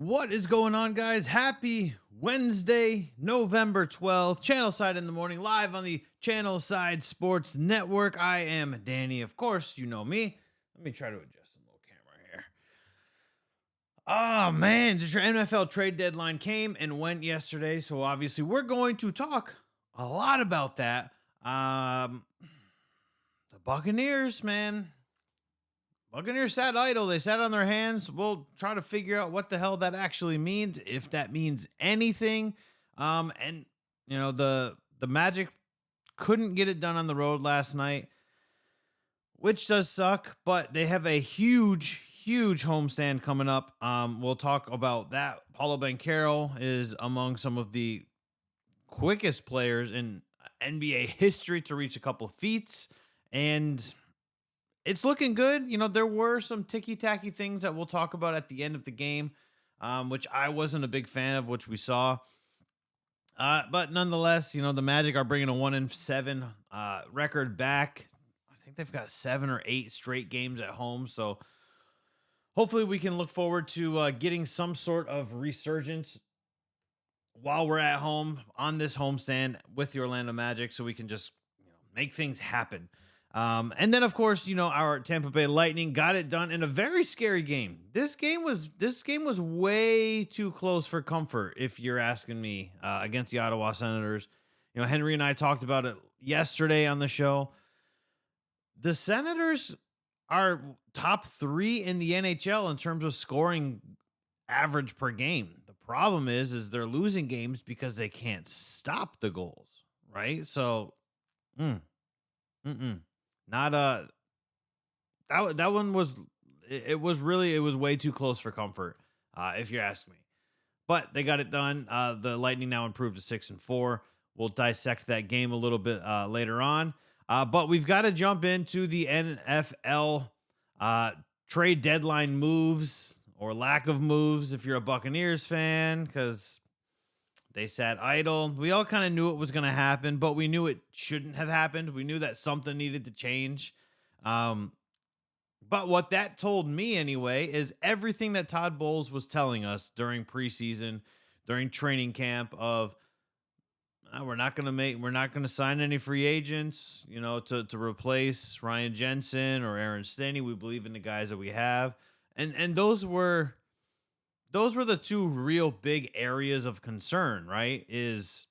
What is going on, guys? Happy Wednesday, November 12th. Channelside in the morning, live on the Channelside Sports Network. I am Danny. Of course, you know me. Let me try to adjust the little camera here. Oh, man. Just your NFL trade deadline came and went yesterday. So, obviously, we're going to talk a lot about that. The Buccaneers, man. Buccaneers sat idle. They sat on their hands. We'll try to figure out what the hell that actually means, if that means anything. And the Magic couldn't get it done on the road last night, which does suck. But they have a huge homestand coming up. We'll talk about that. Paolo Banchero is among some of the quickest players in NBA history to reach a couple of feats, and it's looking good. There were some ticky-tacky things that we'll talk about at the end of the game, which I wasn't a big fan of, which we saw. But nonetheless, the Magic are bringing a 1-7 record back. I think they've got 7 or 8 straight games at home. So hopefully we can look forward to getting some sort of resurgence while we're at home on this homestand with the Orlando Magic, so we can just make things happen. And then, of course, our Tampa Bay Lightning got it done in a very scary game. This game was way too close for comfort, if you're asking me, against the Ottawa Senators. Henry and I talked about it yesterday on the show. The Senators are top 3 in the NHL in terms of scoring average per game. The problem is they're losing games because they can't stop the goals, right? So, not that one was it was way too close for comfort, if you ask me. But they got it done. The Lightning now improved to 6-4. We'll dissect that game a little bit later on. But we've got to jump into the NFL trade deadline moves, or lack of moves if you're a Buccaneers fan, because they sat idle. We all kind of knew it was going to happen, but we knew it shouldn't have happened. We knew that something needed to change. But what that told me anyway is everything that Todd Bowles was telling us during preseason, during training camp, of we're not going to sign any free agents, to replace Ryan Jensen or Aaron Stanley. We believe in the guys that we have. And those were the two real big areas of concern, right? Is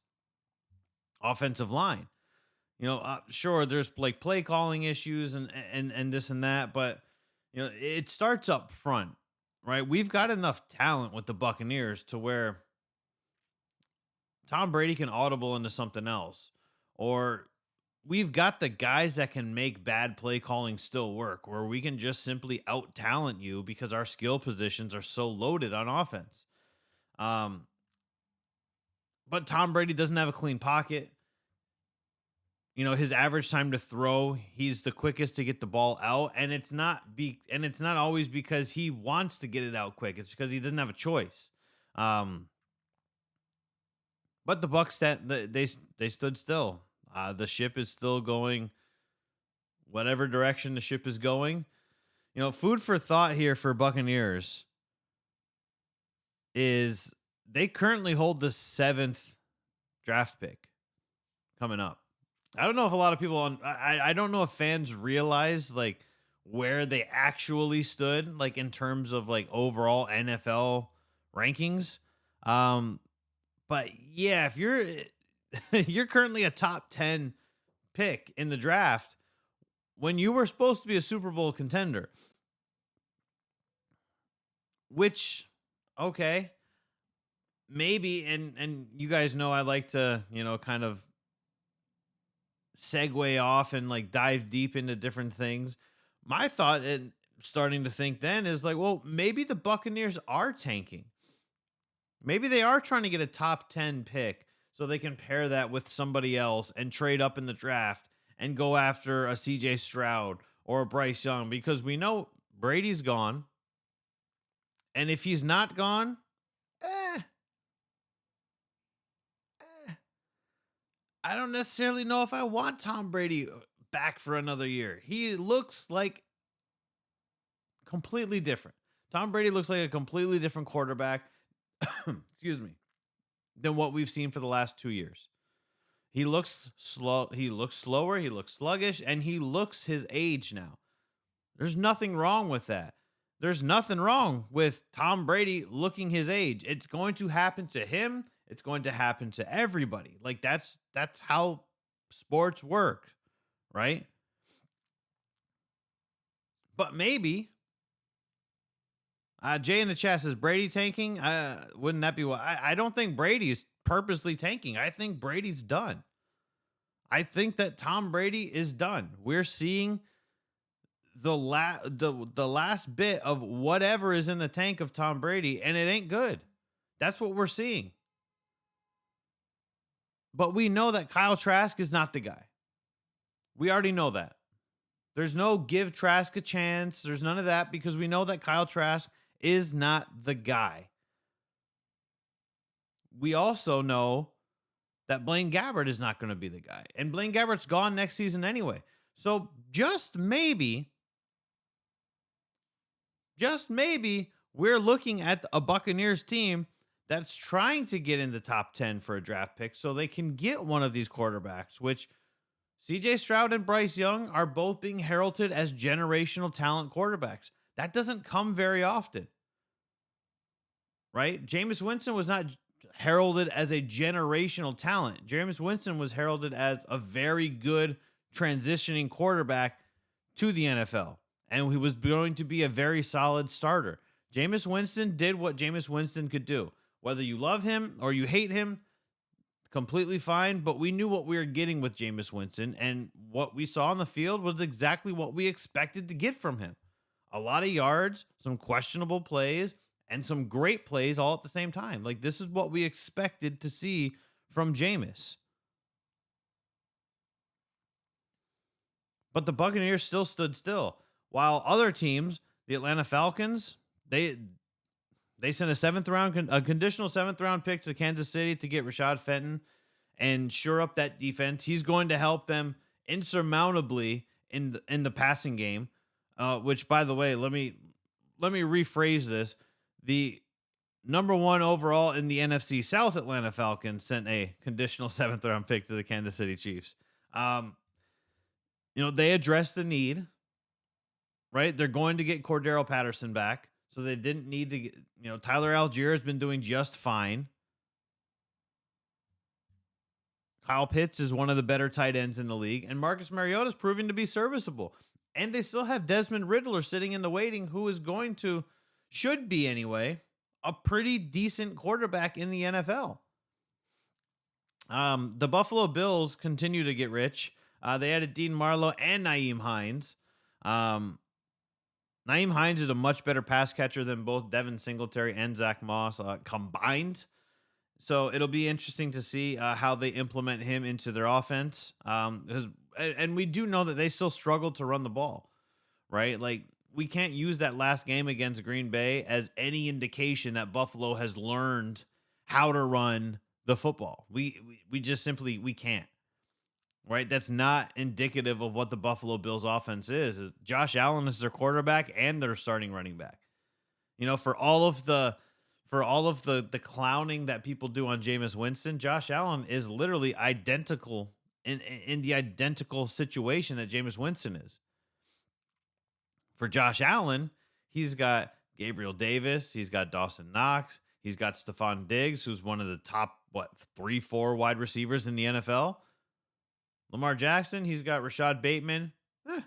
offensive line. Sure, there's like play calling issues and this and that, but it starts up front, right? We've got enough talent with the Buccaneers to where Tom Brady can audible into something else, or we've got the guys that can make bad play calling still work, where we can just simply out talent you because our skill positions are so loaded on offense. But Tom Brady doesn't have a clean pocket. His average time to throw, he's the quickest to get the ball out, and it's not always because he wants to get it out quick. It's because he doesn't have a choice. But the Bucs, they stood still. The ship is still going whatever direction the ship is going. Food for thought here for Buccaneers is they currently hold the 7th draft pick coming up. I don't know if a lot of people I don't know if fans realize like where they actually stood, like in terms of like overall NFL rankings. But yeah, if you're currently a top 10 pick in the draft when you were supposed to be a Super Bowl contender, which, okay, maybe. And you guys know, I like to, kind of segue off and like dive deep into different things. My thought, and starting to think then, is like, well, maybe the Buccaneers are tanking. Maybe they are trying to get a top 10 pick so they can pair that with somebody else and trade up in the draft and go after a CJ Stroud or a Bryce Young, because we know Brady's gone. And if he's not gone, I don't necessarily know if I want Tom Brady back for another year. He looks like completely different. Tom Brady looks like a completely different quarterback excuse me, than what we've seen for the last 2 years. He looks slow. He looks slower. He looks sluggish, and he looks his age now. There's nothing wrong with that. There's nothing wrong with Tom Brady looking his age. It's going to happen to him. It's going to happen to everybody. Like that's how sports work, right? But maybe Jay in the chat says Brady tanking. Wouldn't that be what? I don't think Brady's purposely tanking. I think Brady's done. I think that Tom Brady is done. We're seeing the last bit of whatever is in the tank of Tom Brady, and it ain't good. That's what we're seeing. But we know that Kyle Trask is not the guy. We already know that. There's no give Trask a chance. There's none of that because we know that Kyle Trask is not the guy. We also know that Blaine Gabbert is not going to be the guy. And Blaine Gabbert's gone next season anyway. So just maybe we're looking at a Buccaneers team that's trying to get in the top 10 for a draft pick so they can get one of these quarterbacks, which CJ Stroud and Bryce Young are both being heralded as generational talent quarterbacks. That doesn't come very often, right? Jameis Winston was not heralded as a generational talent. Jameis Winston was heralded as a very good transitioning quarterback to the NFL, and he was going to be a very solid starter. Jameis Winston did what Jameis Winston could do. Whether you love him or you hate him, completely fine, but we knew what we were getting with Jameis Winston, and what we saw on the field was exactly what we expected to get from him. A lot of yards, some questionable plays, and some great plays all at the same time. Like, this is what we expected to see from Jameis. But the Buccaneers still stood still. While other teams, the Atlanta Falcons, they sent a conditional 7th round pick to Kansas City to get Rashad Fenton and shore up that defense. He's going to help them insurmountably in the passing game. Which, by the way, let me rephrase this. The number 1 overall in the NFC South Atlanta Falcons sent a conditional 7th round pick to the Kansas City Chiefs. They addressed the need, right? They're going to get Cordero Patterson back. So they didn't need to get, Tyler Algier has been doing just fine. Kyle Pitts is one of the better tight ends in the league, and Marcus Mariota is proving to be serviceable. And they still have Desmond Riddler sitting in the waiting, who is should be anyway, a pretty decent quarterback in the NFL. The Buffalo Bills continue to get rich. They added Dean Marlowe and Nyheim Hines. Nyheim Hines is a much better pass catcher than both Devin Singletary and Zach Moss combined. So it'll be interesting to see how they implement him into their offense. And we do know that they still struggle to run the ball, right? Like, we can't use that last game against Green Bay as any indication that Buffalo has learned how to run the football. We just simply, we can't. Right, that's not indicative of what the Buffalo Bills offense is. Josh Allen is their quarterback and their starting running back. For all of the clowning that people do on Jameis Winston, Josh Allen is literally identical in the identical situation that Jameis Winston is. For Josh Allen, he's got Gabriel Davis, he's got Dawson Knox, he's got Stephon Diggs, who's one of the top 3-4 wide receivers in the NFL. Lamar Jackson, he's got Rashad Bateman.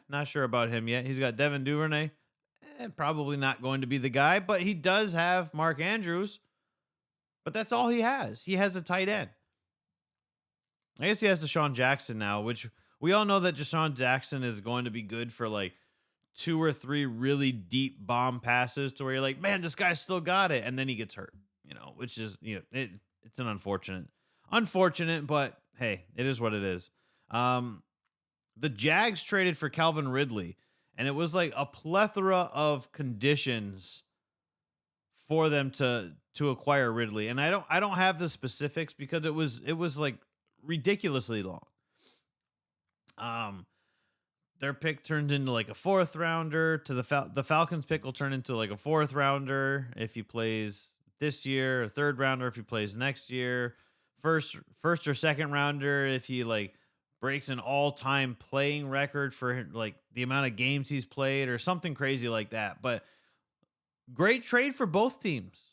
Not sure about him yet. He's got Devin Duvernay. Probably not going to be the guy, but he does have Mark Andrews. But that's all he has. He has a tight end. I guess he has Deshaun Jackson now, which we all know that Deshaun Jackson is going to be good for like 2 or 3 really deep bomb passes to where you're like, man, this guy still got it. And then he gets hurt, which is, it's an unfortunate, but hey, it is what it is. The Jags traded for Calvin Ridley, and it was like a plethora of conditions for them to acquire Ridley. And I don't have the specifics because it was like ridiculously long. Their pick turns into like a 4th rounder. To the Falcons pick will turn into like a 4th rounder if he plays this year, a third rounder if he plays next year, first or second rounder if he like breaks an all-time playing record for like the amount of games he's played or something crazy like that. But great trade for both teams,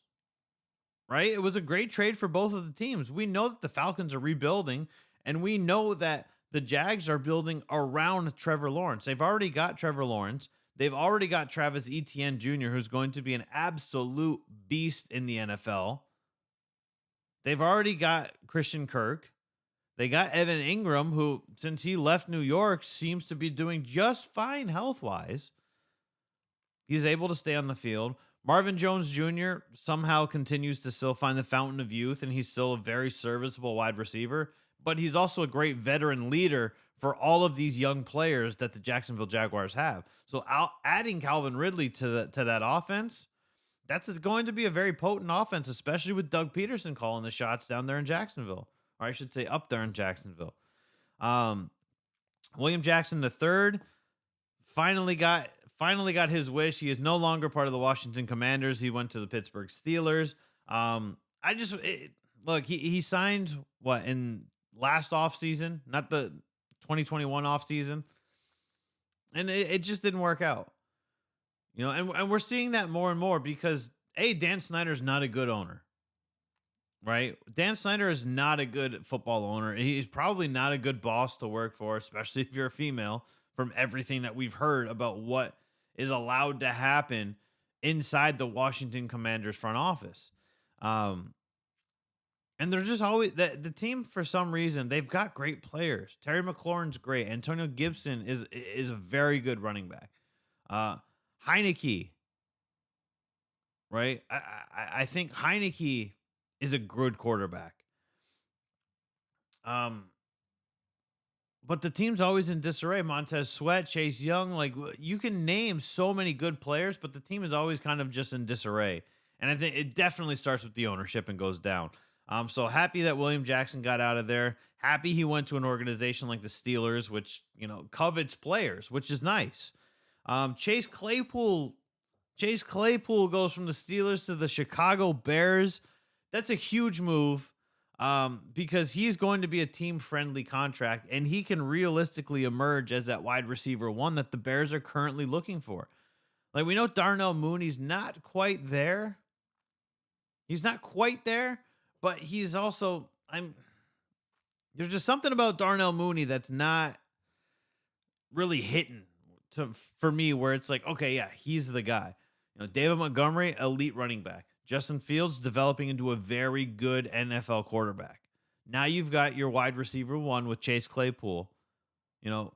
right? It was a great trade for both of the teams. We know that the Falcons are rebuilding, and we know that the Jags are building around Trevor Lawrence. They've already got Trevor Lawrence. They've already got Travis Etienne Jr., who's going to be an absolute beast in the NFL. They've already got Christian Kirk. They got Evan Ingram, who, since he left New York, seems to be doing just fine health-wise. He's able to stay on the field. Marvin Jones Jr. somehow continues to still find the fountain of youth, and he's still a very serviceable wide receiver. But he's also a great veteran leader for all of these young players that the Jacksonville Jaguars have. So adding Calvin Ridley to that offense, that's going to be a very potent offense, especially with Doug Peterson calling the shots down there in Jacksonville. Or I should say up there in Jacksonville. William Jackson III finally got his wish. He is no longer part of the Washington Commanders. He went to the Pittsburgh Steelers. Look, he signed what in last offseason, not the 2021 offseason. And it just didn't work out. You know, and we're seeing that more and more because Dan Snyder's not a good owner. Right? Dan Snyder is not a good football owner. He's probably not a good boss to work for, especially if you're a female, from everything that we've heard about what is allowed to happen inside the Washington Commanders front office. And they're just always the team, for some reason, they've got great players. Terry McLaurin's great. Antonio Gibson is a very good running back. Heineke, right? I think Heineke is a good quarterback. But the team's always in disarray. Montez Sweat, Chase Young, like you can name so many good players, but the team is always kind of just in disarray. And I think it definitely starts with the ownership and goes down. So happy that William Jackson got out of there. Happy he went to an organization like the Steelers, which, you know, covets players, which is nice. Chase Claypool goes from the Steelers to the Chicago Bears. That's a huge move because he's going to be a team-friendly contract, and he can realistically emerge as that wide receiver one that the Bears are currently looking for. Like, we know Darnell Mooney's not quite there. He's not quite there, but he's also there's just something about Darnell Mooney that's not really hitting for me where it's like, okay, yeah, he's the guy. You know, David Montgomery, elite running back. Justin Fields developing into a very good NFL quarterback. Now you've got your wide receiver one with Chase Claypool. You know,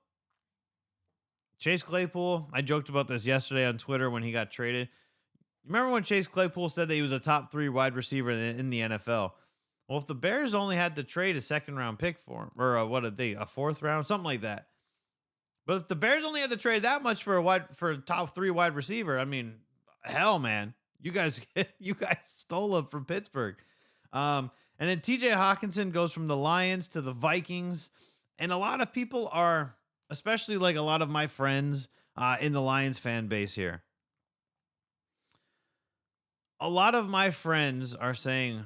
Chase Claypool, I joked about this yesterday on Twitter when he got traded. Remember when Chase Claypool said that he was a top 3 wide receiver in the NFL? Well, if the Bears only had to trade a second-round pick for him, or a fourth round, something like that. But if the Bears only had to trade that much for a top 3 wide receiver, I mean, hell, man, you guys stole him from Pittsburgh. And then TJ Hawkinson goes from the Lions to the Vikings, and a lot of people are, especially like a lot of my friends in the Lions fan base here. A lot of my friends are saying,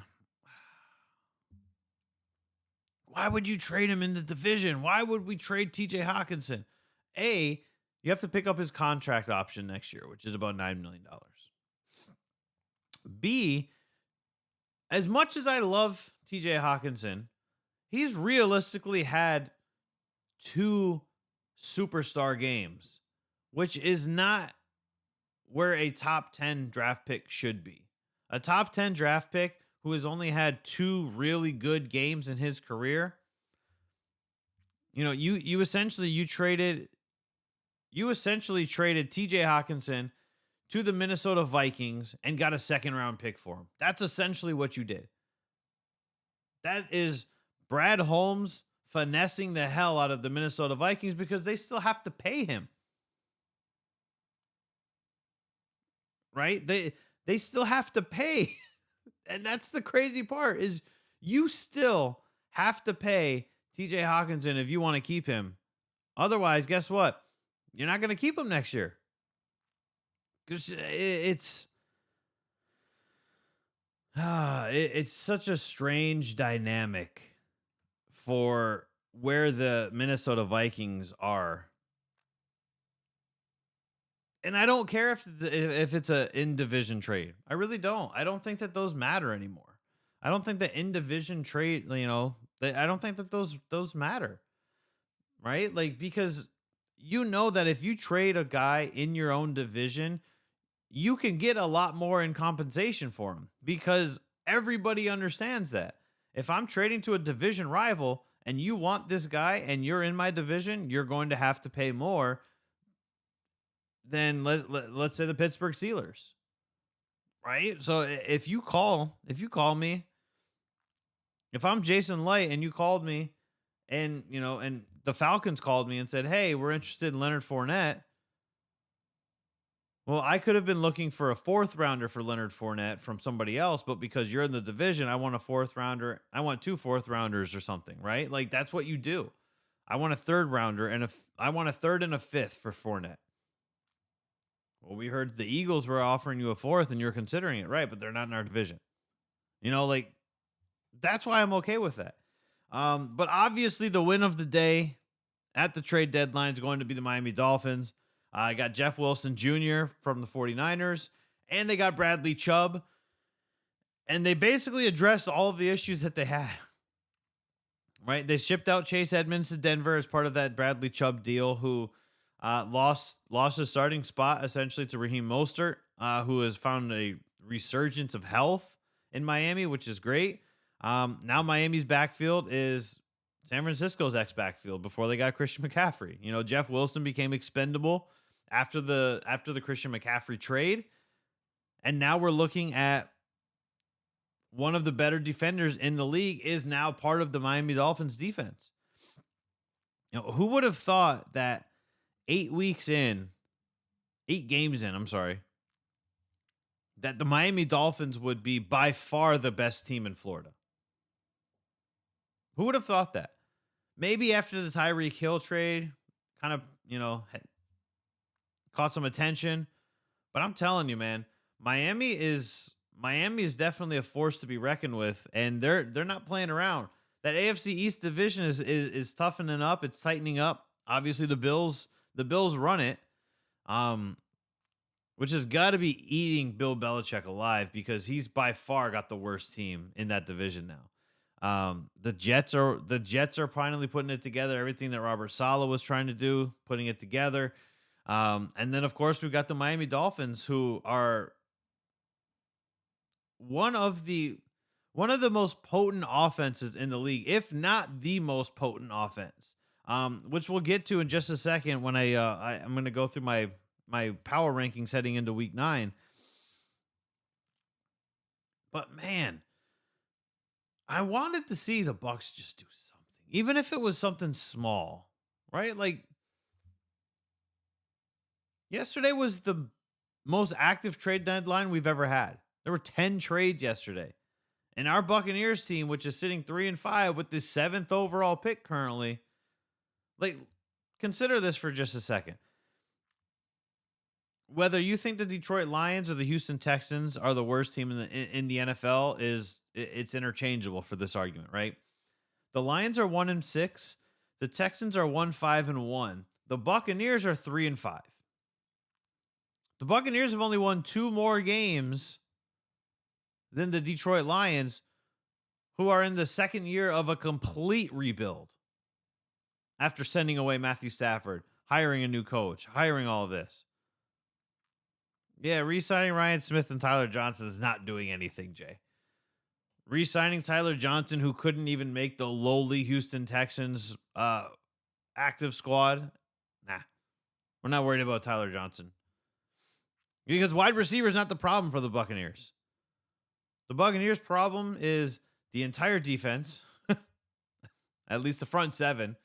why would you trade him in the division? Why would we trade TJ Hawkinson? A, you have to pick up his contract option next year, which is about $9 million. B, as much as I love TJ Hawkinson, he's realistically had 2 superstar games, which is not where a top 10 draft pick should be. A top 10 draft pick who has only had 2 really good games in his career. You know, you essentially traded TJ Hawkinson to the Minnesota Vikings and got a second round pick for him. That's essentially what you did. That is Brad Holmes finessing the hell out of the Minnesota Vikings because they still have to pay him. Right? They still have to pay. And that's the crazy part is you still have to pay TJ Hawkinson if you want to keep him. Otherwise, guess what? You're not going to keep him next year. Because it's It's such a strange dynamic for where the Minnesota Vikings are. And I don't care if it's a in division trade. I really don't. I don't think that those matter anymore. I don't think that in division trade, I don't think that those matter, right? Like because you know that if you trade a guy in your own division, you can get a lot more in compensation for him because everybody understands that. If I'm trading to a division rival and you want this guy and you're in my division, you're going to have to pay more than let's say the Pittsburgh Steelers, right? So if you call me, if I'm Jason Light and you called me and, and the Falcons called me and said, "Hey, we're interested in Leonard Fournette." Well, I could have been looking for a fourth rounder for Leonard Fournette from somebody else, but because you're in the division, I want a fourth rounder. I want two fourth rounders or something, right? Like that's what you do. I want a third rounder I want a third and a fifth for Fournette. Well, we heard the Eagles were offering you a fourth and you're considering it, right? But they're not in our division. Like that's why I'm okay with that. But obviously the win of the day at the trade deadline is going to be the Miami Dolphins. I got Jeff Wilson Jr. from the 49ers, and they got Bradley Chubb. And they basically addressed all of the issues that they had. Right? They shipped out Chase Edmonds to Denver as part of that Bradley Chubb deal, who lost his starting spot essentially to Raheem Mostert, who has found a resurgence of health in Miami, which is great. Now Miami's backfield is San Francisco's ex backfield before they got Christian McCaffrey. Jeff Wilson became expendable after the Christian McCaffrey trade. And now we're looking at one of the better defenders in the league is now part of the Miami Dolphins defense. Who would have thought that 8 games in, I'm sorry, that the Miami Dolphins would be by far the best team in Florida? Who would have thought that? Maybe after the Tyreek Hill trade kind of, caught some attention. But I'm telling you, man, Miami is definitely a force to be reckoned with, and they're not playing around. That AFC East division is toughening up, it's tightening up. Obviously, the Bills run it, which has got to be eating Bill Belichick alive because he's by far got the worst team in that division now. The Jets are finally putting it together. Everything that Robert Saleh was trying to do, putting it together. And then of course we've got the Miami Dolphins, who are one of the most potent offenses in the league, if not the most potent offense. Which we'll get to in just a second when I'm going to go through my power rankings heading into week 9. But man, I wanted to see the Bucs just do something, even if it was something small, right? Like yesterday was the most active trade deadline we've ever had. There were 10 trades yesterday. And our Buccaneers team, which is sitting 3-5 with the 7th overall pick currently, like consider this for just a second. Whether you think the Detroit Lions or the Houston Texans are the worst team in the NFL it's interchangeable for this argument, right? The Lions are 1-6, the Texans are 1-5-1, the Buccaneers are 3-5. The Buccaneers have only won 2 more games than the Detroit Lions, who are in the second year of a complete rebuild after sending away Matthew Stafford, hiring a new coach, hiring all of this. Yeah, re-signing Ryan Smith and Tyler Johnson is not doing anything, Jay. Re-signing Tyler Johnson, who couldn't even make the lowly Houston Texans active squad. Nah, we're not worried about Tyler Johnson. Because wide receiver is not the problem for the Buccaneers. The Buccaneers' problem is the entire defense, at least the front 7.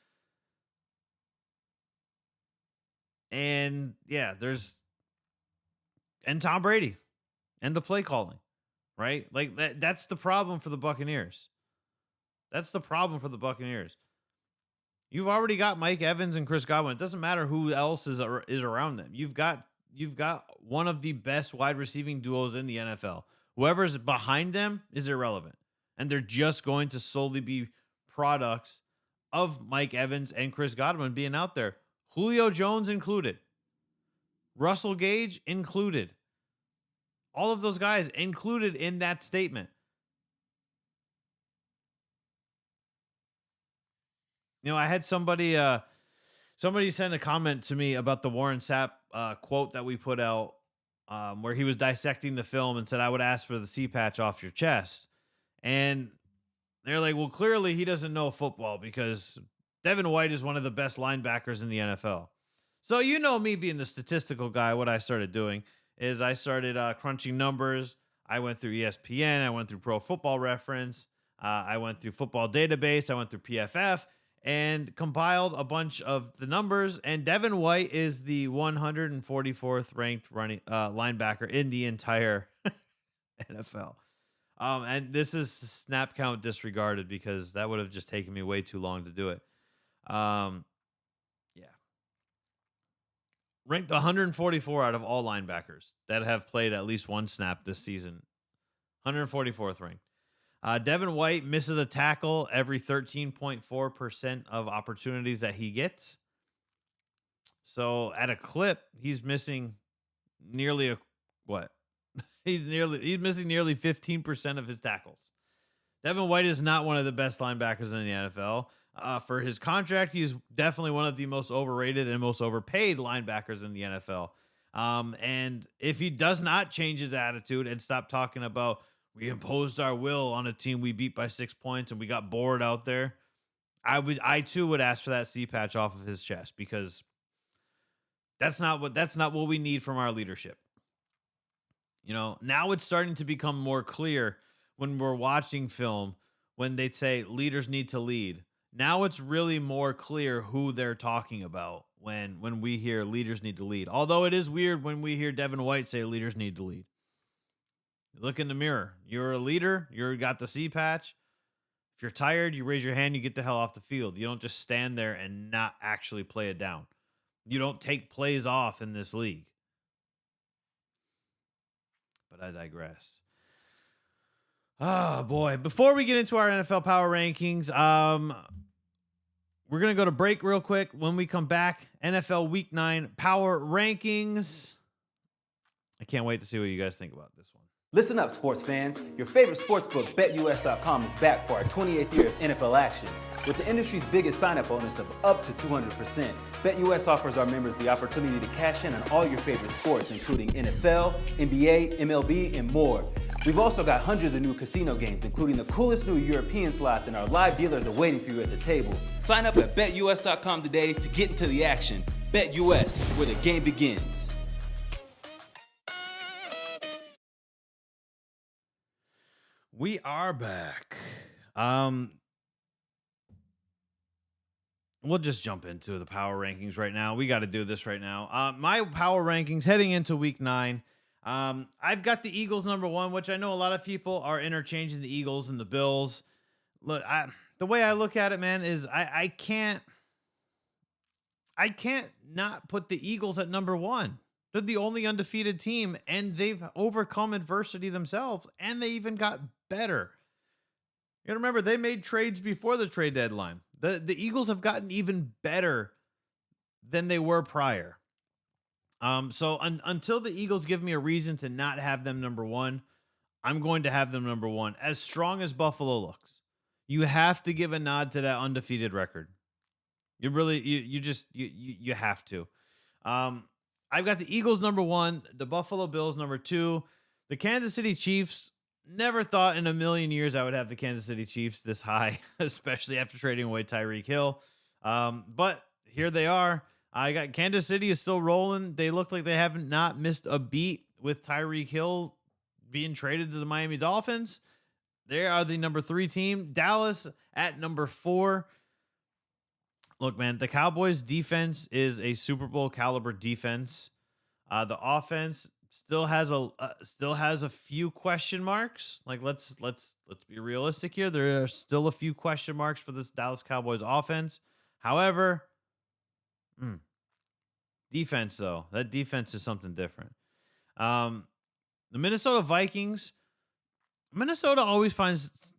And yeah, and Tom Brady and the play calling, right? Like that's the problem for the Buccaneers. That's the problem for the Buccaneers. You've already got Mike Evans and Chris Godwin. It doesn't matter who else is around them. You've got one of the best wide receiving duos in the NFL. Whoever's behind them is irrelevant. And they're just going to solely be products of Mike Evans and Chris Godwin being out there. Julio Jones included. Russell Gage included. All of those guys included in that statement. I had somebody send a comment to me about the Warren Sapp quote that we put out, where he was dissecting the film and said, I would ask for the C patch off your chest. And they're like, well, clearly he doesn't know football because Devin White is one of the best linebackers in the NFL. So me being the statistical guy, what I started doing is I started crunching numbers. I went through ESPN. I went through Pro Football Reference. I went through Football Database. I went through PFF and compiled a bunch of the numbers. And Devin White is the 144th ranked running linebacker in the entire NFL. And this is snap count disregarded because that would have just taken me way too long to do it. Yeah. Ranked 144 out of all linebackers that have played at least one snap this season. 144th ranked. Devin White misses a tackle every 13.4% of opportunities that he gets. So at a clip, he's missing nearly he's missing nearly 15% of his tackles. Devin White is not one of the best linebackers in the NFL. For his contract, he's definitely one of the most overrated and most overpaid linebackers in the NFL. And if he does not change his attitude and stop talking about we imposed our will on a team we beat by 6 points and we got bored out there, I too would ask for that C patch off of his chest because that's not what we need from our leadership. Now it's starting to become more clear when we're watching film when they say leaders need to lead. Now it's really more clear who they're talking about when we hear leaders need to lead. Although it is weird when we hear Devin White say leaders need to lead. Look in the mirror. You're a leader. You got the C patch. If you're tired, you raise your hand, you get the hell off the field. You don't just stand there and not actually play it down. You don't take plays off in this league. But I digress. Oh, boy. Before we get into our NFL power rankings, we're going to go to break real quick. When we come back, NFL Week 9 power rankings. I can't wait to see what you guys think about this one. Listen up, sports fans. Your favorite sportsbook, BetUS.com, is back for our 28th year of NFL action. With the industry's biggest sign-up bonus of up to 200%, BetUS offers our members the opportunity to cash in on all your favorite sports, including NFL, NBA, MLB, and more. We've also got hundreds of new casino games, including the coolest new European slots, and our live dealers are waiting for you at the tables. Sign up at BetUS.com today to get into the action. BetUS, where the game begins. We are back. We'll just jump into the power rankings right now. We got to do this right now. My power rankings heading into Week 9. I've got the Eagles number 1, which I know a lot of people are interchanging the Eagles and the Bills. Look, the way I look at it, man, is I can't not put the Eagles at number 1. They're the only undefeated team, and they've overcome adversity themselves, and they even got better. You gotta remember, they made trades before the trade deadline. The Eagles have gotten even better than they were prior. So until the Eagles give me a reason to not have them number 1, I'm going to have them number 1. As strong as Buffalo looks, you have to give a nod to that undefeated record. You really, you have to. I've got the Eagles number 1, the Buffalo Bills number 2, the Kansas City Chiefs. Never thought in a million years I would have the Kansas City Chiefs this high, especially after trading away Tyreek Hill. But here they are. I got Kansas City is still rolling. They look like they haven't not missed a beat with Tyreek Hill being traded to the Miami Dolphins. They are the number 3 team. Dallas at number 4. Look, man, the Cowboys defense is a Super Bowl caliber defense. The offense still has a few question marks. Like let's be realistic here. There are still a few question marks for this Dallas Cowboys offense. However, defense though, that defense is something different. The Minnesota Vikings Minnesota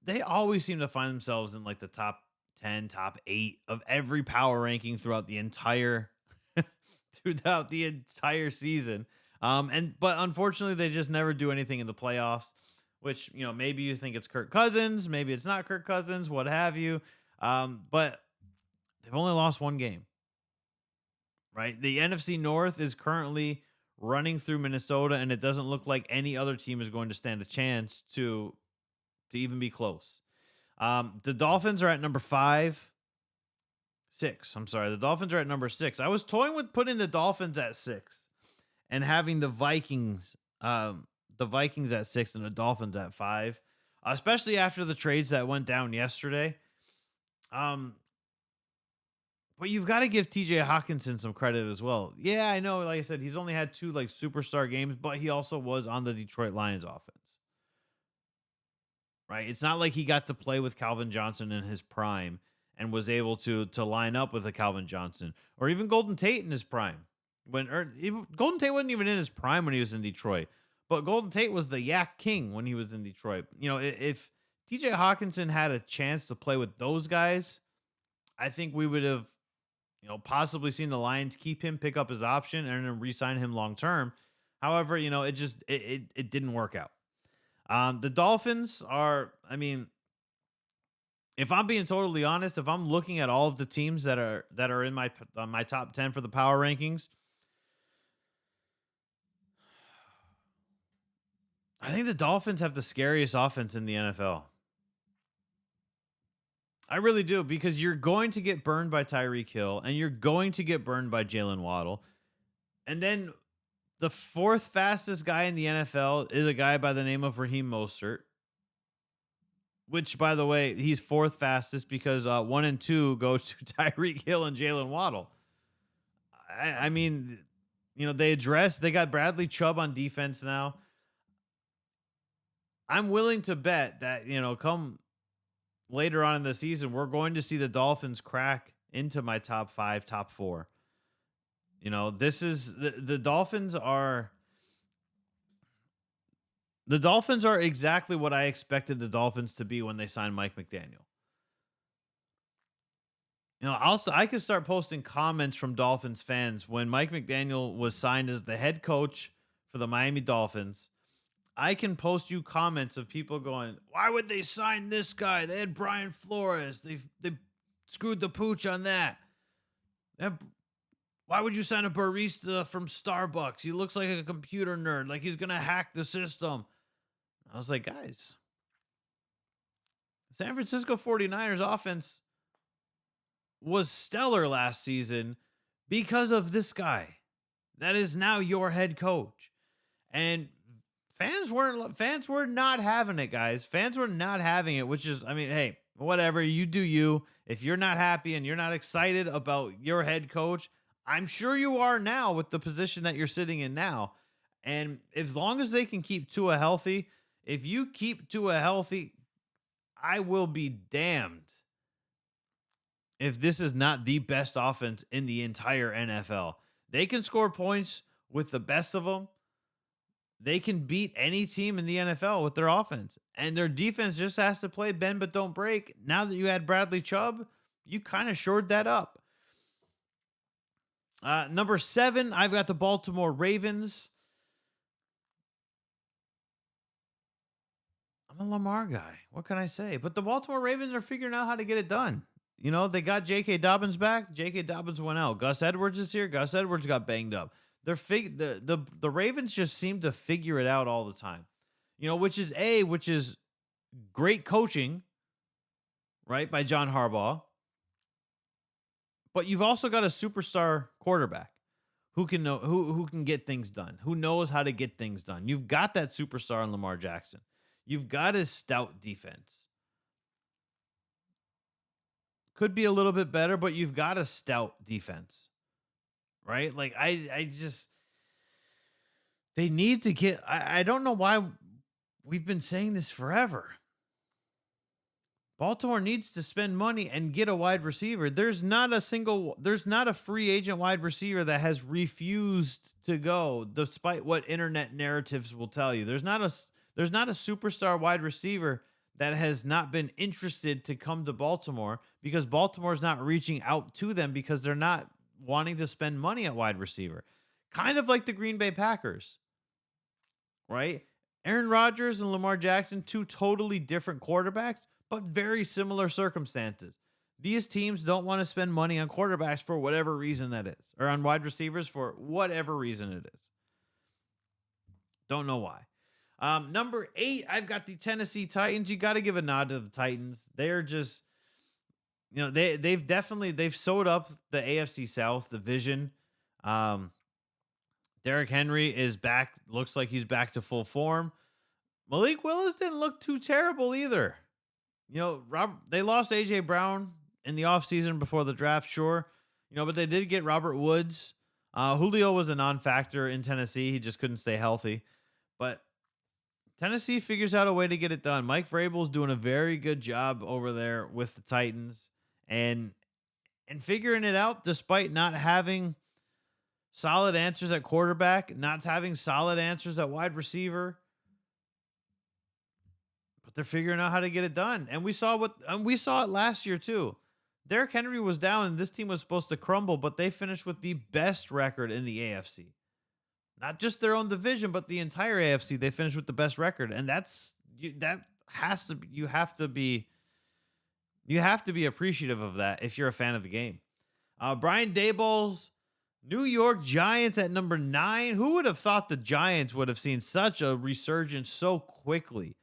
they always seem to find themselves in like the top 10, top 8 of every power ranking throughout the entire season. But unfortunately they just never do anything in the playoffs, which, maybe you think it's Kirk Cousins, maybe it's not Kirk Cousins, what have you. But they've only lost one game, right? The NFC North is currently running through Minnesota, and it doesn't look like any other team is going to stand a chance to even be close. The Dolphins are at number 6. I'm sorry. The Dolphins are at number 6. I was toying with putting the Dolphins at 6 and having the Vikings at 6 and the Dolphins at 5, especially after the trades that went down yesterday. But you've got to give TJ Hawkinson some credit as well. Yeah, I know. Like I said, he's only had 2 like superstar games, but he also was on the Detroit Lions offense. Right? It's not like he got to play with Calvin Johnson in his prime and was able to line up with a Calvin Johnson or even Golden Tate in his prime. Golden Tate wasn't even in his prime when he was in Detroit, but Golden Tate was the Yak King when he was in Detroit. If TJ Hawkinson had a chance to play with those guys, I think we would have, possibly seen the Lions keep him, pick up his option, and then re-sign him long term. However, it didn't work out. The Dolphins are, if I'm being totally honest, if I'm looking at all of the teams that are in my top 10 for the power rankings, I think the Dolphins have the scariest offense in the NFL. I really do, because you're going to get burned by Tyreek Hill and you're going to get burned by Jalen Waddle. And then the 4th fastest guy in the NFL is a guy by the name of Raheem Mostert, which, by the way, he's 4th fastest because 1 and 2 goes to Tyreek Hill and Jalen Waddle. They got Bradley Chubb on defense now. I'm willing to bet that, come later on in the season, we're going to see the Dolphins crack into my top 5, top 4. This is the Dolphins are exactly what I expected the Dolphins to be when they signed Mike McDaniel. Also, I could start posting comments from Dolphins fans when Mike McDaniel was signed as the head coach for the Miami Dolphins. I can post you comments of people going, "Why would they sign this guy? They had Brian Flores. They screwed the pooch on that. Why would you sign a barista from Starbucks? He looks like a computer nerd, like he's going to hack the system." I was like, guys, San Francisco 49ers offense was stellar last season because of this guy that is now your head coach. And fans were not having it, guys. Fans were not having it, which is, hey, whatever, you do you. If you're not happy and you're not excited about your head coach, I'm sure you are now with the position that you're sitting in now. And as long as they can keep Tua healthy, if you keep Tua healthy, I will be damned if this is not the best offense in the entire NFL. They can score points with the best of them. They can beat any team in the NFL with their offense. And their defense just has to play bend but don't break. Now that you had Bradley Chubb, you kind of shored that up. Number 7, I've got the Baltimore Ravens. I'm a Lamar guy. What can I say? But the Baltimore Ravens are figuring out how to get it done. They got J.K. Dobbins back. J.K. Dobbins went out. Gus Edwards is here. Gus Edwards got banged up. The Ravens just seem to figure it out all the time. Which is great coaching, right, by John Harbaugh. But you've also got a superstar quarterback who can get things done, who knows how to get things done. You've got that superstar in Lamar Jackson. You've got a stout defense. Could be a little bit better, but you've got a stout defense, right? Like they need to get, I don't know why we've been saying this forever. Baltimore needs to spend money and get a wide receiver. There's not a free agent wide receiver that has refused to go, despite what internet narratives will tell you. There's There's not a superstar wide receiver that has not been interested to come to Baltimore because Baltimore's not reaching out to them because they're not wanting to spend money at wide receiver. Kind of like the Green Bay Packers, right? Aaron Rodgers and Lamar Jackson, two totally different quarterbacks, but very similar circumstances. These teams don't want to spend money on quarterbacks for whatever reason that is, or on wide receivers for whatever reason it is. Don't know why. Number 8, I've got the Tennessee Titans. You got to give a nod to the Titans. They're just, they've sewed up the AFC South division. Derrick Henry is back. Looks like he's back to full form. Malik Willis didn't look too terrible either. They lost AJ Brown in the offseason before the draft, sure. But they did get Robert Woods. Julio was a non-factor in Tennessee. He just couldn't stay healthy. But Tennessee figures out a way to get it done. Mike Vrabel's doing a very good job over there with the Titans and figuring it out despite not having solid answers at quarterback, not having solid answers at wide receiver. But they're figuring out how to get it done. And we saw it last year too. Derrick Henry was down and this team was supposed to crumble, but they finished with the best record in the AFC. Not just their own division, but the entire AFC. They finished with the best record. And you have to be appreciative of that if you're a fan of the game. Brian Daboll's New York Giants at number 9. Who would have thought the Giants would have seen such a resurgence so quickly?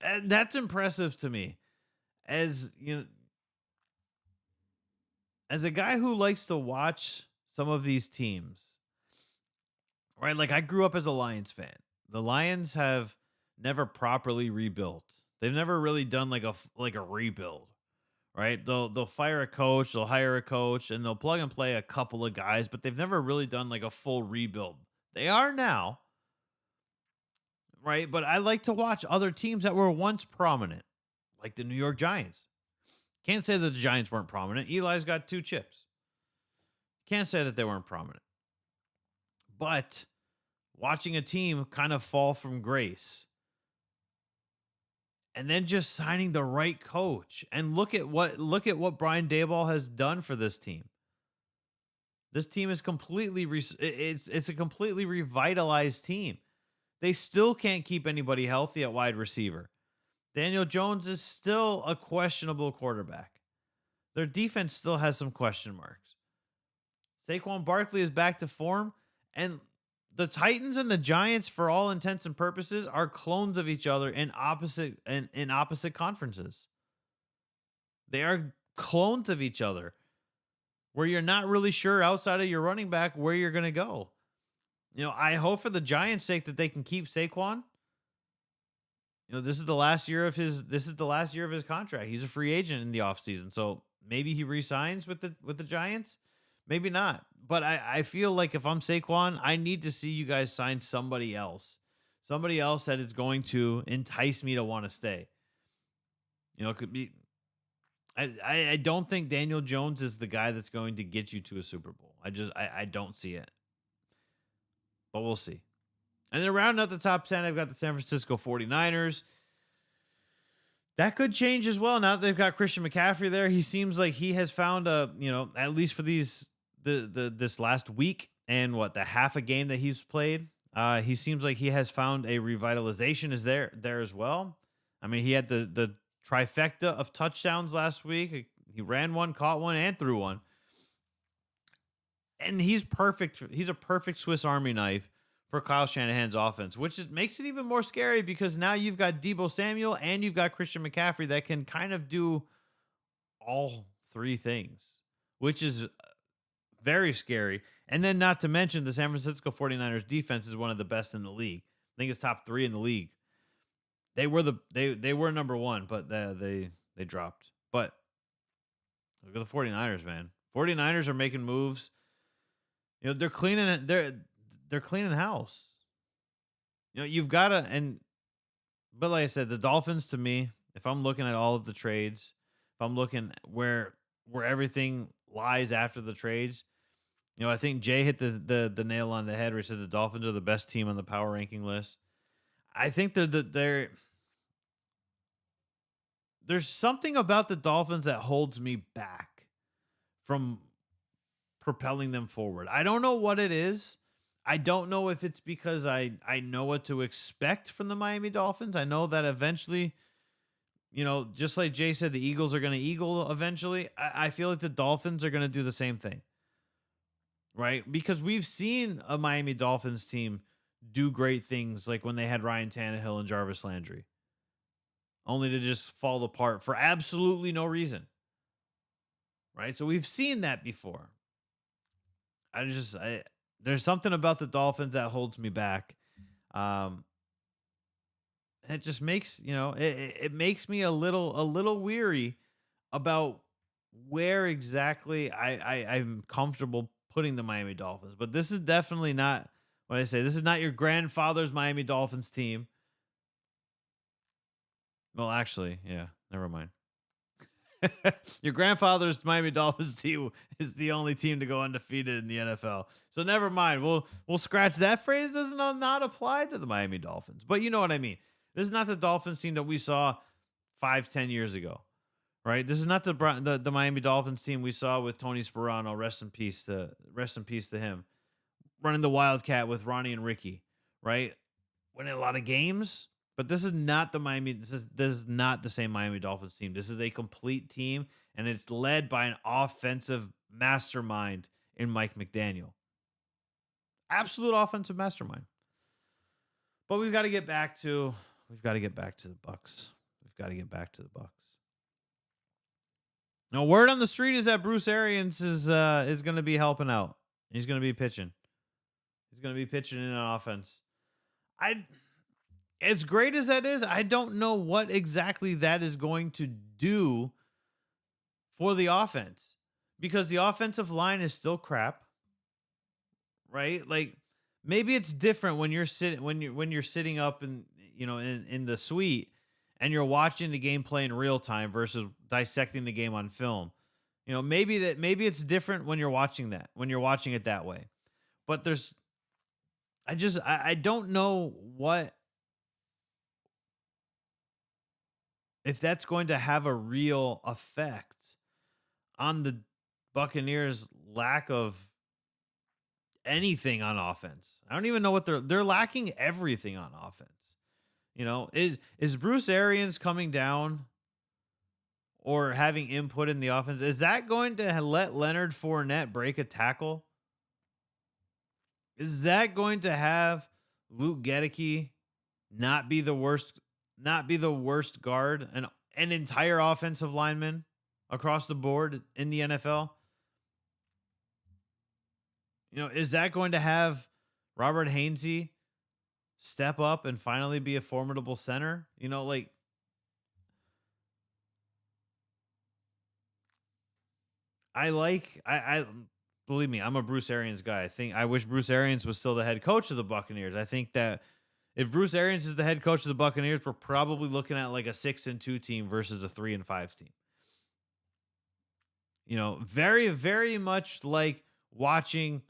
And that's impressive to me. As a guy who likes to watch some of these teams, right? Like I grew up as a Lions fan. The Lions have never properly rebuilt. They've never really done like a rebuild, right? They'll fire a coach, they'll hire a coach, and they'll plug and play a couple of guys, but they've never really done like a full rebuild. They are now, right? But I like to watch other teams that were once prominent, like the New York Giants. Can't say that the Giants weren't prominent. Eli's got 2 chips. Can't say that they weren't prominent. But watching a team kind of fall from grace and then just signing the right coach, and look at what Brian Daboll has done for this team. This team is it's a completely revitalized team. They still can't keep anybody healthy at wide receiver. Daniel Jones is still a questionable quarterback. Their defense still has some question marks. Saquon Barkley is back to form, and the Titans and the Giants, for all intents and purposes, are clones of each other in opposite conferences. They are clones of each other, where you're not really sure outside of your running back where you're going to go. I hope for the Giants' sake that they can keep Saquon. This is the last year of his contract. He's a free agent in the offseason. So maybe he re-signs with the Giants. Maybe not. But I feel like if I'm Saquon, I need to see you guys sign somebody else. Somebody else that is going to entice me to want to stay. It could be. I don't think Daniel Jones is the guy that's going to get you to a Super Bowl. I don't see it. But we'll see. And then rounding out the top 10, I've got the San Francisco 49ers. That could change as well now that they've got Christian McCaffrey there. He seems like he has found at least for this last week and the half a game that he's played, he seems like he has found a revitalization is there as well. I mean, he had the trifecta of touchdowns last week. He ran one, caught one, and threw one. And he's perfect. He's a perfect Swiss Army knife for Kyle Shanahan's offense, which makes it even more scary because now you've got Deebo Samuel and you've got Christian McCaffrey that can kind of do all 3 things, which is very scary. And then not to mention the San Francisco 49ers defense is one of the best in the league. I think it's top 3 in the league. They were number 1, but they dropped. But look at the 49ers, man. 49ers are making moves. They're cleaning they're cleaning house. You've got to, but like I said, the Dolphins to me, if I'm looking at all of the trades, if I'm looking where everything lies after the trades, I think Jay hit the nail on the head where he said the Dolphins are the best team on the power ranking list. I think there's something about the Dolphins that holds me back from propelling them forward. I don't know what it is. I don't know if it's because I know what to expect from the Miami Dolphins. I know that eventually, just like Jay said, the Eagles are going to eagle eventually. I feel like the Dolphins are going to do the same thing, right? Because we've seen a Miami Dolphins team do great things, like when they had Ryan Tannehill and Jarvis Landry, only to just fall apart for absolutely no reason, right? So we've seen that before. There's something about the Dolphins that holds me back. Um, it just makes it makes me a little weary about where exactly I'm comfortable putting the Miami Dolphins. But this is definitely not what I say. This is not your grandfather's Miami Dolphins team. Well, actually, yeah, never mind. Your grandfather's Miami Dolphins team is the only team to go undefeated in the NFL. So never mind. We'll scratch that phrase. Does not apply to the Miami Dolphins. But you know what I mean. This is not the Dolphins team that we saw 5-10 years ago, right? This is not the Miami Dolphins team we saw with Tony Sperano. Rest in peace to him. Running the Wildcat with Ronnie and Ricky, right? Winning a lot of games. But this is not the Miami. This is not the same Miami Dolphins team. This is a complete team, and it's led by an offensive mastermind in Mike McDaniel. Absolute offensive mastermind. But we've got to get back to the Bucks. We've got to get back to the Bucks. Now, word on the street is that Bruce Arians is going to be helping out. He's going to be pitching. He's going to be pitching in an offense. As great as that is, I don't know what exactly that is going to do for the offense, because the offensive line is still crap, right? Like, maybe it's different when you're sitting up in the suite and you're watching the game play in real time versus dissecting the game on film. Maybe it's different when you're watching it that way. But I don't know if that's going to have a real effect on the Buccaneers' lack of anything on offense. I don't even know what they're lacking everything on offense. Is Bruce Arians coming down or having input in the offense? Is that going to let Leonard Fournette break a tackle? Is that going to have Luke Gedeke not be the worst guard, an entire offensive lineman across the board in the NFL? Is that going to have Robert Hainsey step up and finally be a formidable center? I believe me, I'm a Bruce Arians guy. I wish Bruce Arians was still the head coach of the Buccaneers. I think that if Bruce Arians is the head coach of the Buccaneers, we're probably looking at like a 6-2 team versus a 3-5 team. Very, very much like watching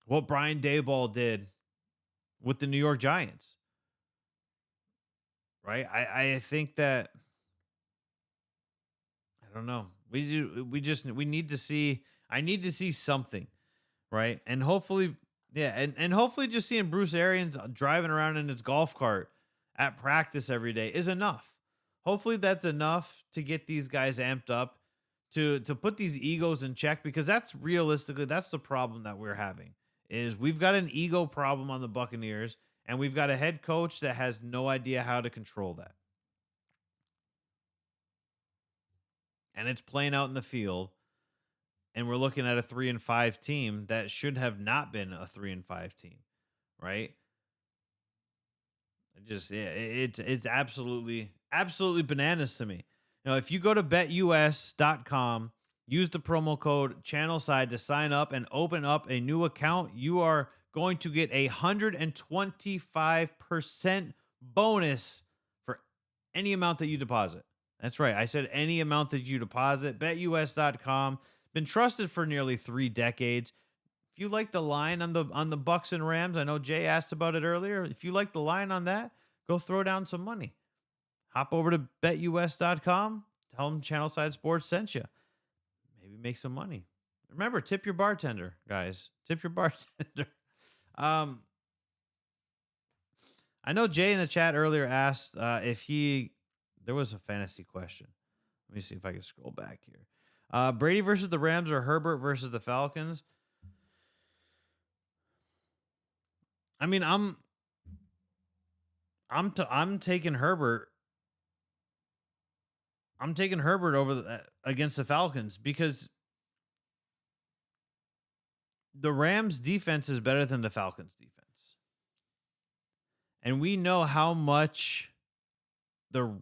what Brian Daboll did with the New York Giants. Right? I think that, I don't know. We need to see, I need to see something, right? And hopefully, yeah, and hopefully just seeing Bruce Arians driving around in his golf cart at practice every day is enough. Hopefully that's enough to get these guys amped up, to put these egos in check, because that's the problem that we're having. Is we've got an ego problem on the Buccaneers, and we've got a head coach that has no idea how to control that. And it's playing out in the field. And we're looking at a 3-5 team that should have not been a 3-5 team, right? It's absolutely bananas to me. If you go to betus.com, use the promo code Channelside to sign up and open up a new account, you are going to get 125% bonus for any amount that you deposit. That's right. I said any amount that you deposit. betus.com. Been trusted for nearly 3 decades. If you like the line on the Bucks and Rams, I know Jay asked about it earlier. If you like the line on that, go throw down some money. Hop over to betus.com. Tell them Channelside Sports sent you. Maybe make some money. Remember, tip your bartender, guys. Tip your bartender. Um, I know Jay in the chat earlier asked if there was a fantasy question. Let me see if I can scroll back here. Brady versus the Rams or Herbert versus the Falcons. I mean, I'm taking Herbert. I'm taking Herbert over against the Falcons because the Rams defense is better than the Falcons defense. And we know how much the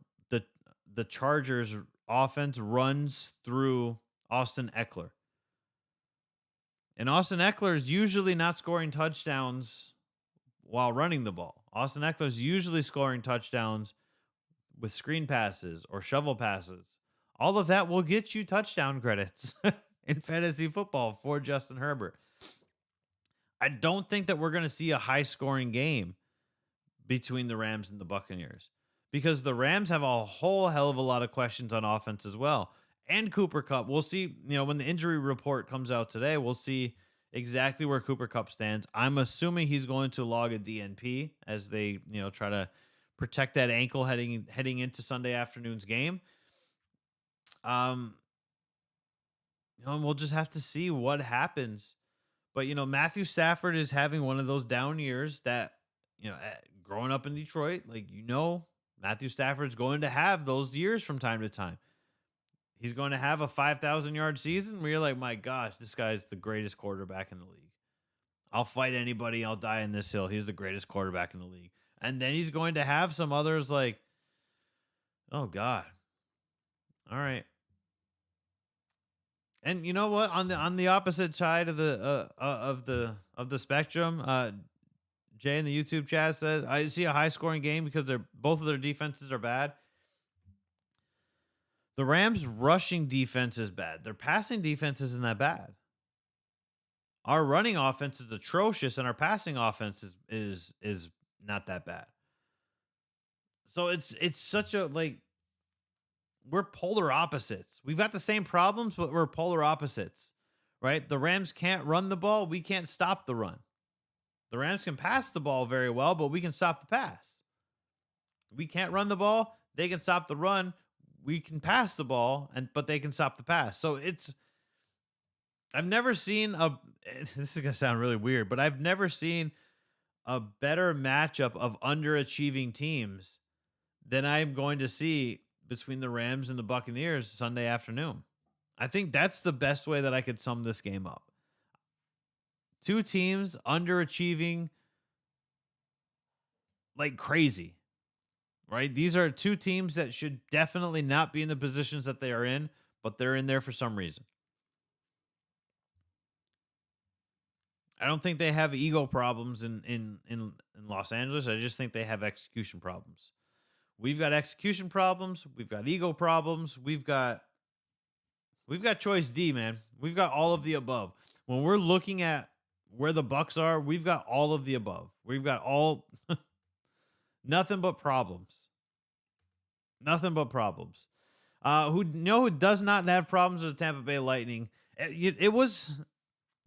Chargers offense runs through Austin Eckler. And Austin Eckler is usually not scoring touchdowns while running the ball. Austin Eckler is usually scoring touchdowns with screen passes or shovel passes. All of that will get you touchdown credits in fantasy football for Justin Herbert. I don't think that we're going to see a high scoring game between the Rams and the Buccaneers because the Rams have a whole hell of a lot of questions on offense as well. And Cooper Kupp, we'll see, when the injury report comes out today, we'll see exactly where Cooper Kupp stands. I'm assuming he's going to log a DNP as they, try to protect that ankle heading into Sunday afternoon's game. And we'll just have to see what happens. But, Matthew Stafford is having one of those down years that, growing up in Detroit, Matthew Stafford's going to have those years from time to time. He's going to have a 5,000-yard season where you're like, my gosh, this guy's the greatest quarterback in the league. I'll fight anybody. I'll die in this hill. He's the greatest quarterback in the league. And then he's going to have some others like, oh God. All right. And you know what? On the opposite side of the spectrum, Jay in the YouTube chat says, I see a high scoring game because both of their defenses are bad. The Rams' rushing defense is bad. Their passing defense isn't that bad. Our running offense is atrocious, and our passing offense is not that bad. So it's such a we're polar opposites. We've got the same problems, but we're polar opposites, right? The Rams can't run the ball. We can't stop the run. The Rams can pass the ball very well, but we can stop the pass. We can't run the ball. They can stop the run. We can pass the ball, but they can stop the pass. So I've never seen this is going to sound really weird, but I've never seen a better matchup of underachieving teams than I'm going to see between the Rams and the Buccaneers Sunday afternoon. I think that's the best way that I could sum this game up. Two teams underachieving like crazy, right? These are two teams that should definitely not be in the positions that they are in, but they're in there for some reason. I don't think they have ego problems in Los Angeles. I just think they have execution problems. We've got execution problems. We've got ego problems. We've got choice D, man. We've got all of the above. When we're looking at where the Bucs are, we've got all of the above. We've got all nothing but problems. Nothing but problems. Who does not have problems with the Tampa Bay Lightning? It was,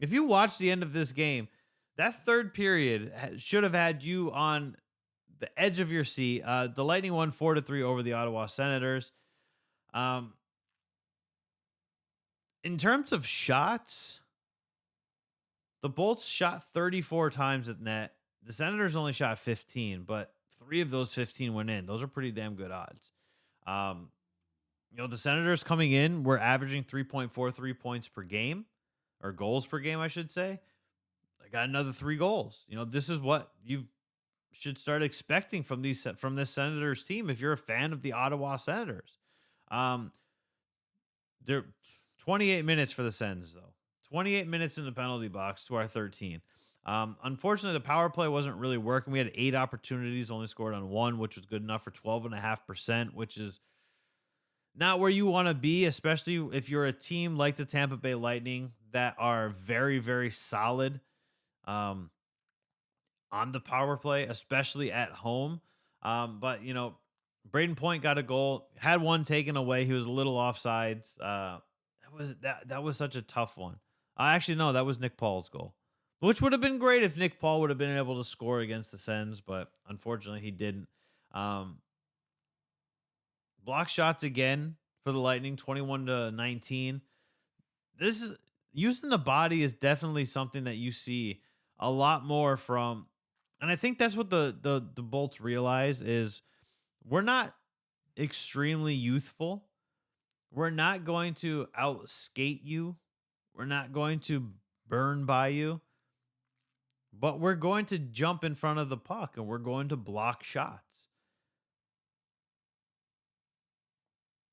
if you watch the end of this game, that third period should have had you on the edge of your seat. The Lightning won 4-3 over the Ottawa Senators. In terms of shots, the Bolts shot 34 times at net. The Senators only shot 15, but 3 of those 15 went in. Those are pretty damn good odds. The Senators coming in were averaging 3.43 points per game, or goals per game, I should say. I got another 3 goals. This is what you should start expecting from this Senators team if you're a fan of the Ottawa Senators. They're 28 minutes for the Sens, though. 28 minutes in the penalty box to our 13. Unfortunately, the power play wasn't really working. We had 8 opportunities, only scored on 1, which was good enough for 12.5%, which is not where you want to be, especially if you're a team like the Tampa Bay Lightning that are very, very solid on the power play, especially at home. But Braden Point got a goal, had one taken away. He was a little offsides. That was such a tough one. Actually, no, that was Nick Paul's goal, which would have been great if Nick Paul would have been able to score against the Sens, but unfortunately he didn't. Um, block shots again for the Lightning, 21-19. This is using the body is definitely something that you see a lot more from, and I think that's what the Bolts realize is we're not extremely youthful. We're not going to outskate you. We're not going to burn by you, but we're going to jump in front of the puck and we're going to block shots.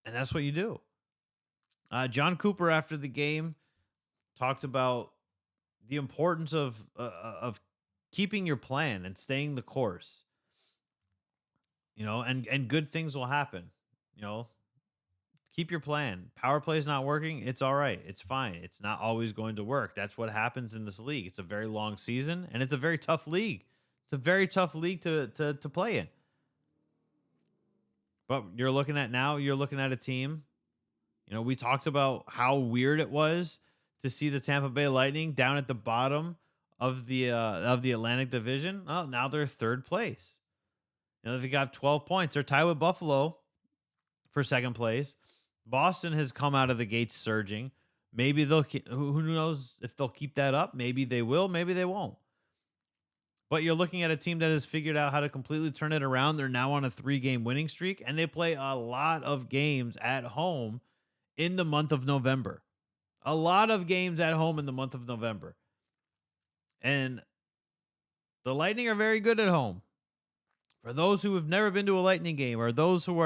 And that's what you do. John Cooper after the game talked about the importance of keeping your plan and staying the course. And good things will happen. Keep your plan. Power play is not working. It's all right. It's fine. It's not always going to work. That's what happens in this league. It's a very long season and it's a very tough league. It's a very tough league to play in. But you're looking at a team. We talked about how weird it was to see the Tampa Bay Lightning down at the bottom of the Atlantic Division. Oh, now they're third place. They got 12 points. They're tied with Buffalo for second place. Boston has come out of the gates surging. Maybe who knows if they'll keep that up? Maybe they will. Maybe they won't. But you're looking at a team that has figured out how to completely turn it around. They're now on a 3-game winning streak, and they play a lot of games at home in the month of November. A lot of games at home in the month of November. And the Lightning are very good at home. For those who have never been to a Lightning game or those who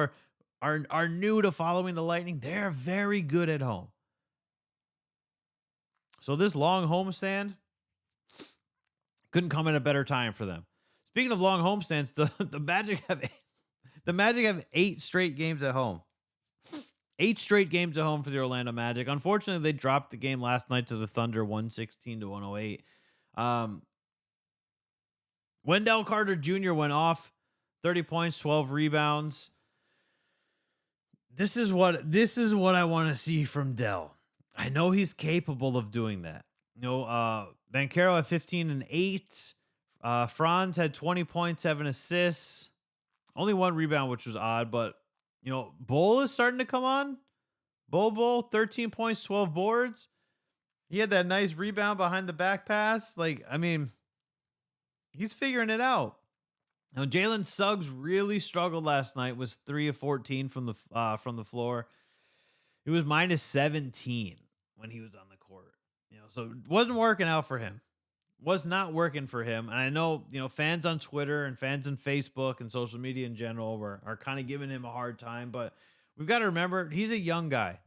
are new to following the Lightning, they're very good at home. So this long homestand couldn't come at a better time for them. Speaking of long homestands, the Magic have 8 straight games at home. 8 straight games at home for the Orlando Magic. Unfortunately, they dropped the game last night to the Thunder, 116-108. Wendell Carter Jr. went off, 30 points, 12 rebounds. This is what I want to see from Dell. I know he's capable of doing that. Banchero had 15 and 8. Franz had 20 points, 7 assists. Only 1 rebound, which was odd, but Bull is starting to come on. Bull, 13 points, 12 boards. He had that nice rebound behind the back pass. He's figuring it out. Jalen Suggs really struggled last night. Was 3 of 14 from the floor. It was minus 17 when he was on the court. So it wasn't working out for him. Was not working for him. And I know, fans on Twitter and fans on Facebook and social media in general are kind of giving him a hard time, but we've got to remember he's a young guy.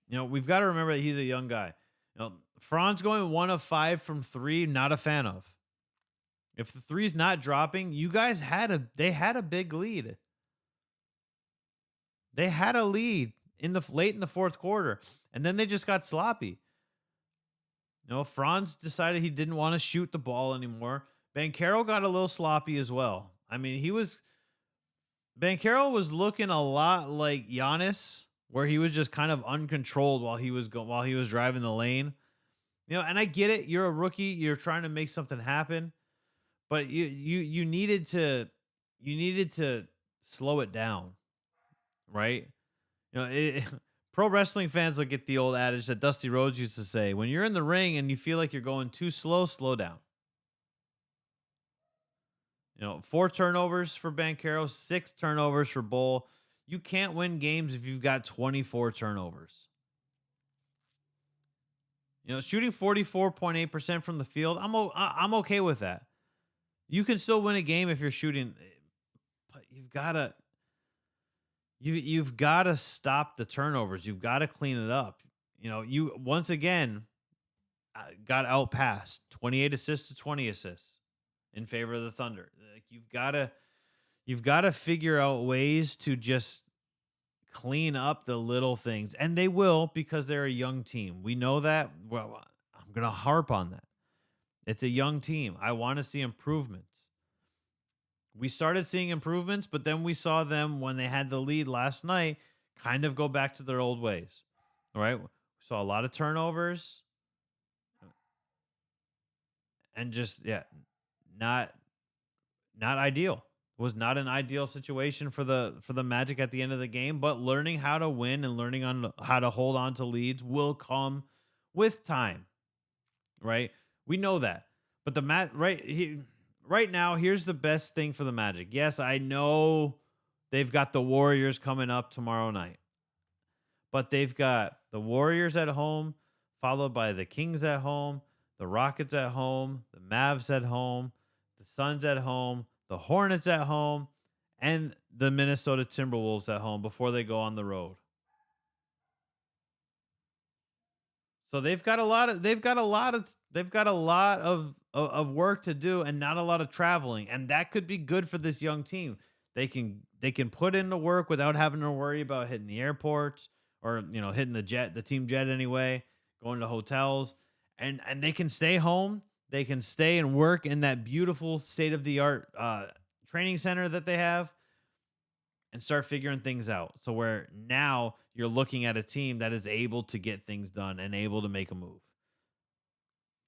We've got to remember that he's a young guy. Franz going 1 of 5 from 3, not a fan of. If the three's not dropping, you guys had a big lead. They had a lead late in the fourth quarter, and then they just got sloppy. Franz decided he didn't want to shoot the ball anymore. Banchero got a little sloppy as well. I mean, Banchero was looking a lot like Giannis, where he was just kind of uncontrolled while he was driving the lane. And I get it. You're a rookie. You're trying to make something happen. But you needed to slow it down, right? Pro wrestling fans will get the old adage that Dusty Rhodes used to say: when you're in the ring and you feel like you're going too slow, slow down. 4 turnovers for Banchero, 6 turnovers for Bull. You can't win games if you've got 24 turnovers. Shooting 44.8% from the field, I'm okay with that. You can still win a game if you're shooting, but you've got to stop the turnovers. You've got to clean it up. You once again got outpassed, 28 assists to 20 assists in favor of the Thunder. You've got to figure out ways to just clean up the little things, and they will, because they're a young team. We know that. Well, I'm going to harp on that. It's a young team. I want to see improvements. We started seeing improvements, but then we saw them when they had the lead last night kind of go back to their old ways. All right. We saw a lot of turnovers and just, yeah, not not ideal. Was not an ideal situation for the Magic at the end of the game, but learning how to win and learning on how to hold on to leads will come with time, right? We know that. But right now, here's the best thing for the Magic. Yes, I know they've got the Warriors coming up tomorrow night, but they've got the Warriors at home, followed by the Kings at home, the Rockets at home, the Mavs at home, the Suns at home, the Hornets at home, and the Minnesota Timberwolves at home before they go on the road. So they've got a lot of work to do and not a lot of traveling, and that could be good for this young team. They can put in the work without having to worry about hitting the airports or hitting the team jet anyway, going to hotels, and they can stay home. They can stay and work in that beautiful state of the art training center that they have and start figuring things out. So where now you're looking at a team that is able to get things done and able to make a move.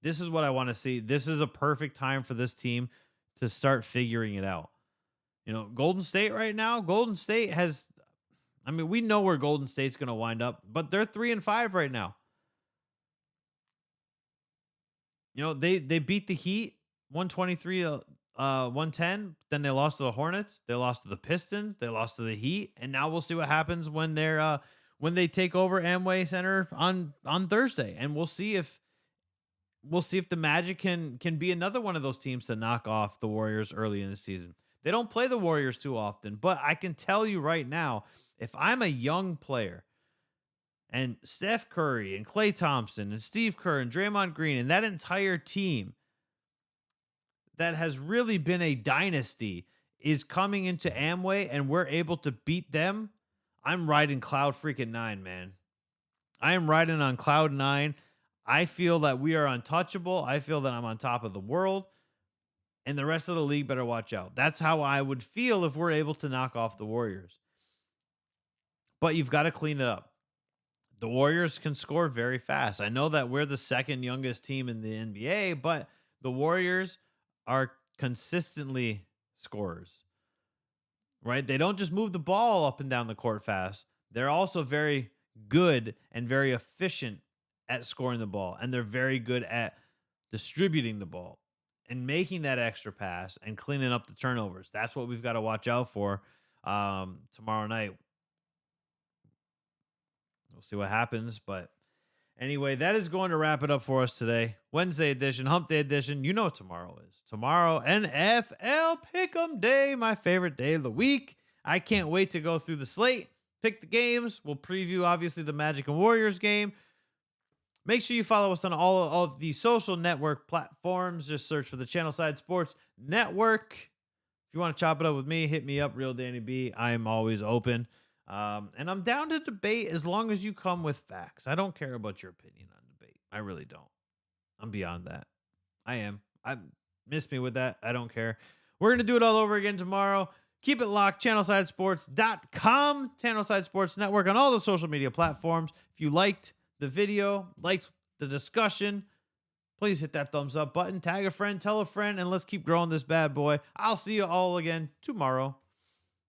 This is what I want to see. This is a perfect time for this team to start figuring it out. Golden State right now, we know where Golden State's going to wind up, but they're 3-5 right now. They beat the Heat 123 to 110. Then they lost to the Hornets. They lost to the Pistons. They lost to the Heat. And now we'll see what happens when they take over Amway Center on Thursday. And we'll see if the Magic can be another one of those teams to knock off the Warriors early in the season. They don't play the Warriors too often, but I can tell you right now, if I'm a young player and Steph Curry and Klay Thompson and Steve Kerr and Draymond Green and that entire team that has really been a dynasty is coming into Amway and we're able to beat them, I'm riding cloud freaking 9, man. I am riding on cloud 9. I feel that we are untouchable. I feel that I'm on top of the world. And the rest of the league better watch out. That's how I would feel if we're able to knock off the Warriors. But you've got to clean it up. The Warriors can score very fast. I know that we're the second youngest team in the NBA, but the Warriors are consistently scorers, right? They don't just move the ball up and down the court fast. They're also very good and very efficient at scoring the ball, and they're very good at distributing the ball and making that extra pass and cleaning up the turnovers. That's what we've got to watch out for tomorrow night. We'll see what happens, but anyway, that is going to wrap it up for us today. Wednesday edition, Hump Day edition. You know what tomorrow is. Tomorrow, NFL Pick'em Day, my favorite day of the week. I can't wait to go through the slate, pick the games. We'll preview, obviously, the Magic and Warriors game. Make sure you follow us on all of the social network platforms. Just search for the Channelside Sports Network. If you want to chop it up with me, hit me up, Real Danny B. I am always open. And I'm down to debate as long as you come with facts. I don't care about your opinion on debate. I really don't. I'm beyond that. I am. Miss me with that. I don't care. We're going to do it all over again tomorrow. Keep it locked. Channelsidesports.com. Channelside Sports Network on all the social media platforms. If you liked the video, liked the discussion, please hit that thumbs up button, tag a friend, tell a friend, and let's keep growing this bad boy. I'll see you all again tomorrow.